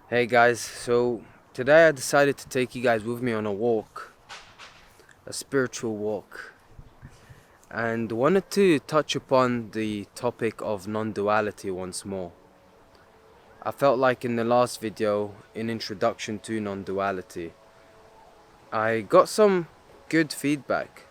Hey guys, so today I decided to take you guys with me on a walk, a spiritual walk, and wanted to touch upon the topic of non-duality once more. I felt like in the last video, in introduction to non-duality, I got some good feedback.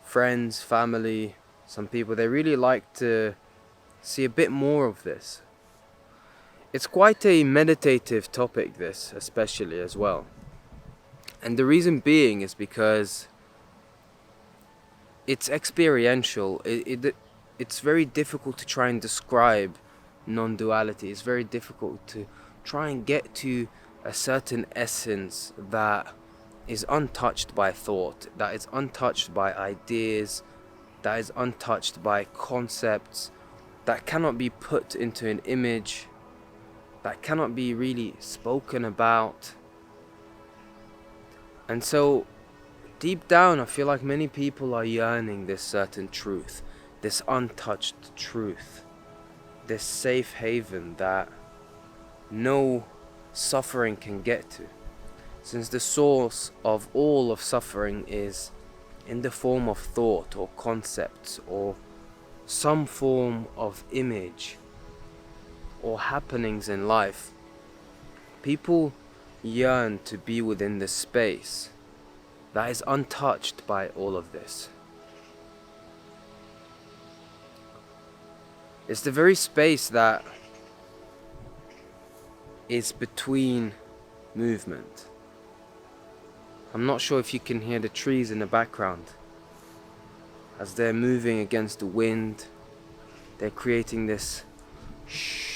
Friends, family, some people, they really like to see a bit more of this. It's quite a meditative topic, this, especially as well. And the reason being is because it's experiential. It's very difficult to try and describe non-duality. It's very difficult to try and get to a certain essence that is untouched by thought, that is untouched by ideas, that is untouched by concepts, that cannot be put into an image, that cannot be really spoken about. And so deep down, I feel like many people are yearning this certain truth, this untouched truth, this safe haven that no suffering can get to, since the source of all of suffering is in the form of thought or concepts or some form of image or happenings in life. People yearn to be within this space that is untouched by all of this. It's the very space that is between movement. I'm not sure if you can hear the trees in the background. As they're moving against the wind, they're creating this shh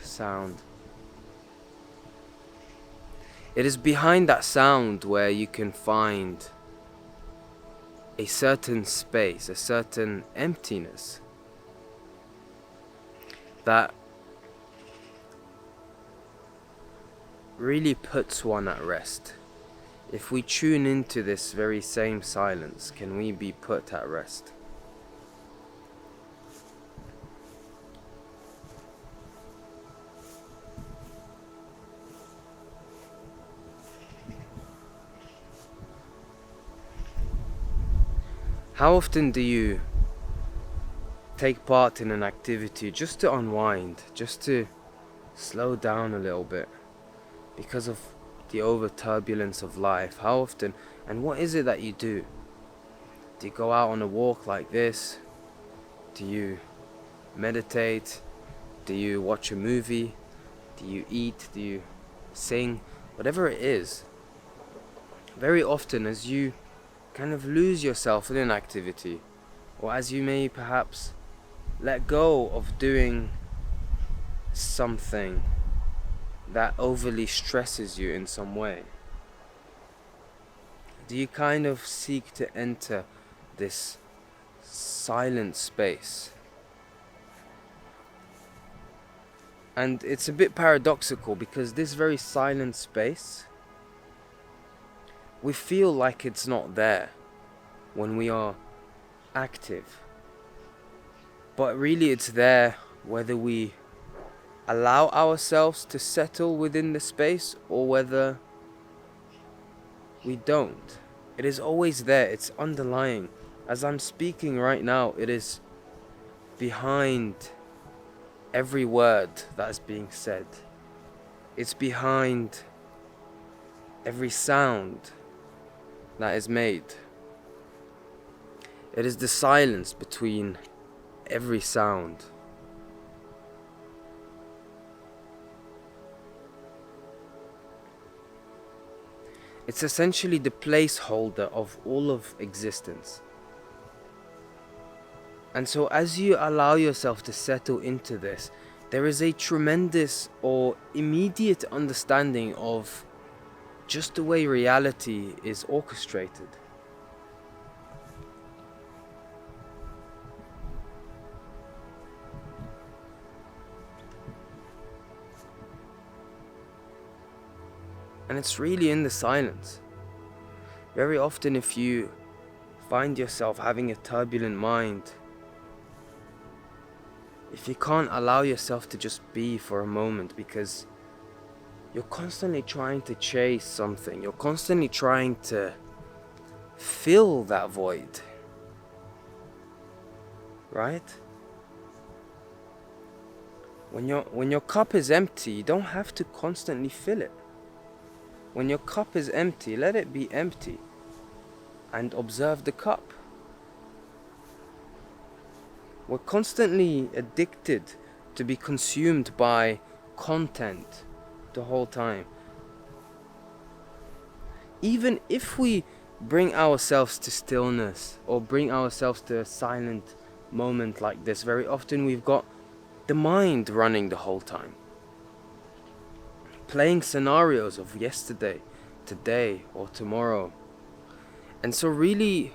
sound. It is behind that sound where you can find a certain space, a certain emptiness that really puts one at rest. If we tune into this very same silence, can we be put at rest? How often do you take part in an activity just to unwind, just to slow down a little bit because of the over turbulence of life? How often, and what is it that you do? Do you go out on a walk like this? Do you meditate? Do you watch a movie? Do you eat? Do you sing? Whatever it is, very often as you kind of lose yourself in an activity, or as you may perhaps let go of doing something that overly stresses you in some way, do you kind of seek to enter this silent space? And it's a bit paradoxical because this very silent space, we feel like it's not there when we are active. But really it's there whether we allow ourselves to settle within the space or whether we don't. It is always there, it's underlying. As I'm speaking right now, it is behind every word that is being said. It's behind every sound that is made. It is the silence between every sound. It's essentially the placeholder of all of existence. And so as you allow yourself to settle into this, there is a tremendous or immediate understanding of just the way reality is orchestrated. And it's really in the silence. Very often if you find yourself having a turbulent mind, if you can't allow yourself to just be for a moment because you're constantly trying to chase something. You're constantly trying to fill that void, right? When your cup is empty, you don't have to constantly fill it. When your cup is empty, let it be empty and observe the cup. We're constantly addicted to be consumed by content the whole time. Even if we bring ourselves to stillness or bring ourselves to a silent moment like this, very often we've got the mind running the whole time, playing scenarios of yesterday, today, or tomorrow. And so really,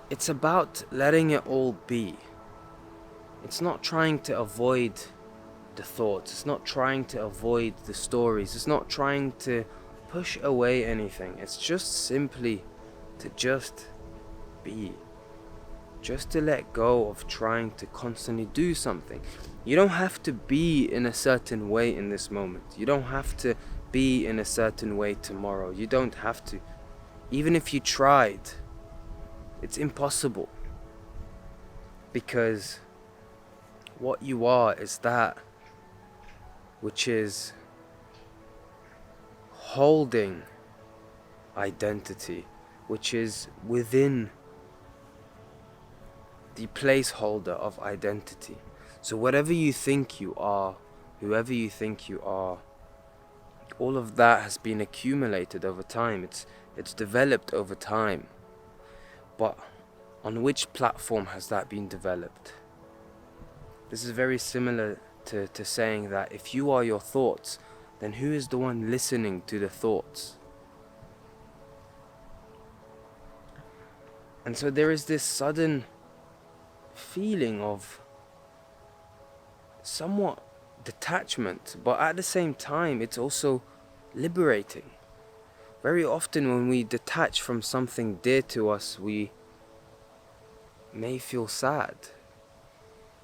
it's about letting it all be. It's not trying to avoid the thoughts. It's not trying to avoid the stories. It's not trying to push away anything. It's just simply to just be. Just to let go of trying to constantly do something. You don't have to be in a certain way in this moment. You don't have to be in a certain way tomorrow. You don't have to. Even if you tried, it's impossible. Because what you are is that which is holding identity, which is within the placeholder of identity. So whatever you think you are, whoever you think you are, all of that has been accumulated over time. It's developed over time. But on which platform has that been developed? This is very similar to saying that if you are your thoughts, then who is the one listening to the thoughts? And so there is this sudden feeling of somewhat detachment, but at the same time it's also liberating. Very often when we detach from something dear to us, we may feel sad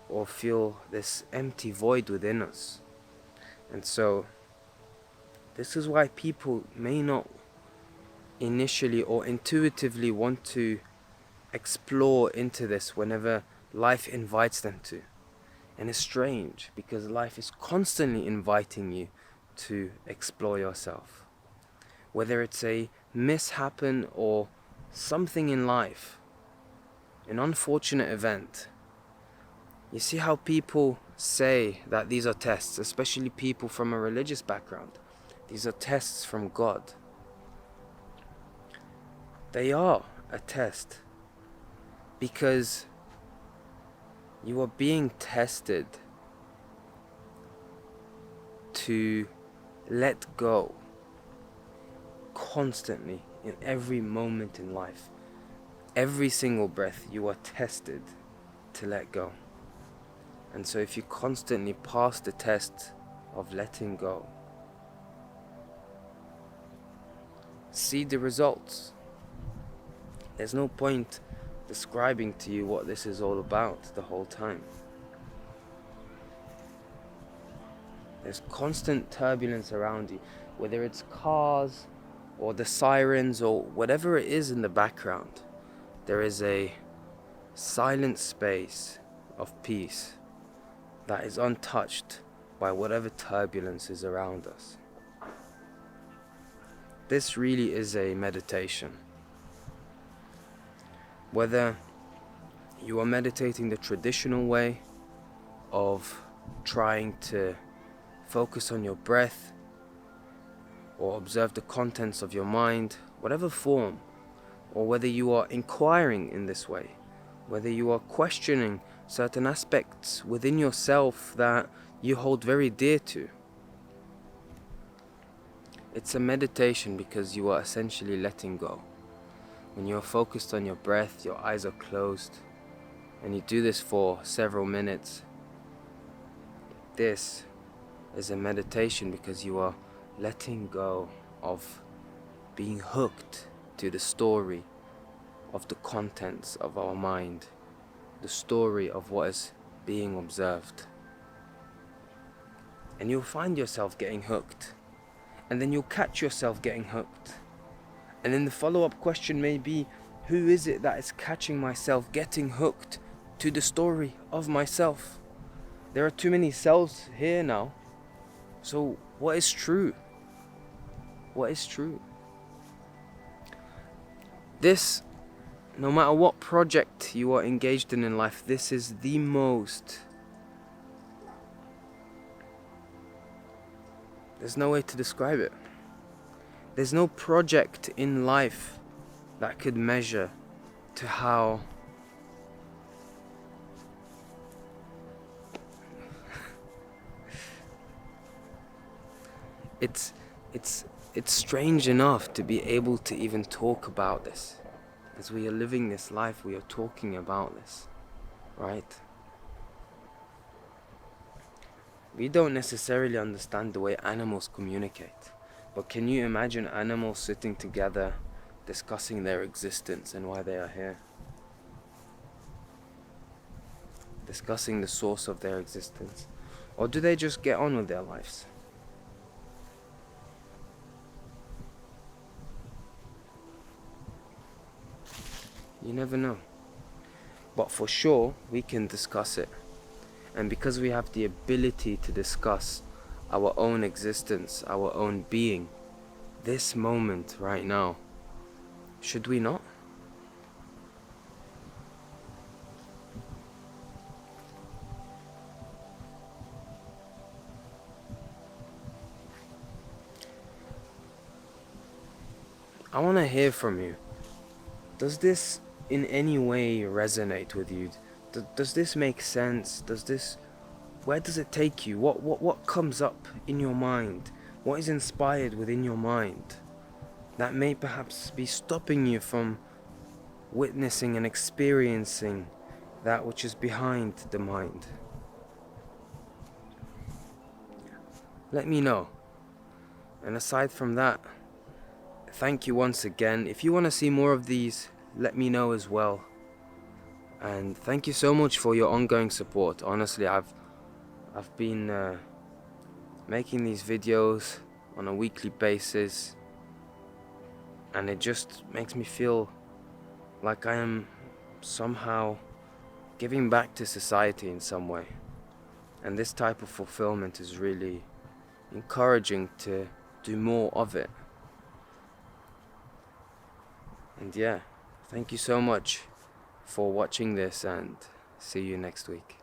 or feel this empty void within us. And so this is why people may not initially or intuitively want to explore into this whenever life invites them to. And it's strange because life is constantly inviting you to explore yourself. Whether it's a mishappen or something in life, an unfortunate event. You see how people say that these are tests, especially people from a religious background. These are tests from God. They are a test because you are being tested to let go constantly in every moment in life. Every single breath you are tested to let go. And so if you constantly pass the test of letting go, see the results. There's no point describing to you what this is all about the whole time. There's constant turbulence around you, whether it's cars or the sirens or whatever it is in the background. There is a silent space of peace that is untouched by whatever turbulence is around us. This really is a meditation. Whether you are meditating the traditional way of trying to focus on your breath or observe the contents of your mind, whatever form, or whether you are inquiring in this way, whether you are questioning certain aspects within yourself that you hold very dear to. It's a meditation because you are essentially letting go. When you are focused on your breath, your eyes are closed, and you do this for several minutes. This is a meditation because you are letting go of being hooked to the story of the contents of our mind, the story of what is being observed. and you'll find yourself getting hooked, and then you'll catch yourself getting hooked, and then the follow-up question may be, who is it that is catching myself getting hooked to the story of myself? There are too many selves here now, so what is true? What is true? This, no matter what project you are engaged in life, this is the most... There's no way to describe it. There's no project in life that could measure to how it's strange enough to be able to even talk about this. As we are living this life, we are talking about this, right? We don't necessarily understand the way animals communicate, but can you imagine animals sitting together discussing their existence and why they are here? Discussing the source of their existence? Or do they just get on with their lives? You never know. But for sure, we can discuss it. And because we have the ability to discuss our own existence, our own being, this moment right now, should we not? I want to hear from you. Does this in any way resonate with you? Does this make sense? Where does it take you? What comes up in your mind? What is inspired within your mind that may perhaps be stopping you from witnessing and experiencing that which is behind the mind? Let me know. And aside from that, thank you once again. If you want to see more of these, let me know as well. And thank you so much for your ongoing support. Honestly, I've been making these videos on a weekly basis, and it just makes me feel like I am somehow giving back to society in some way. And this type of fulfillment is really encouraging to do more of it. And yeah, thank you so much for watching this, and see you next week.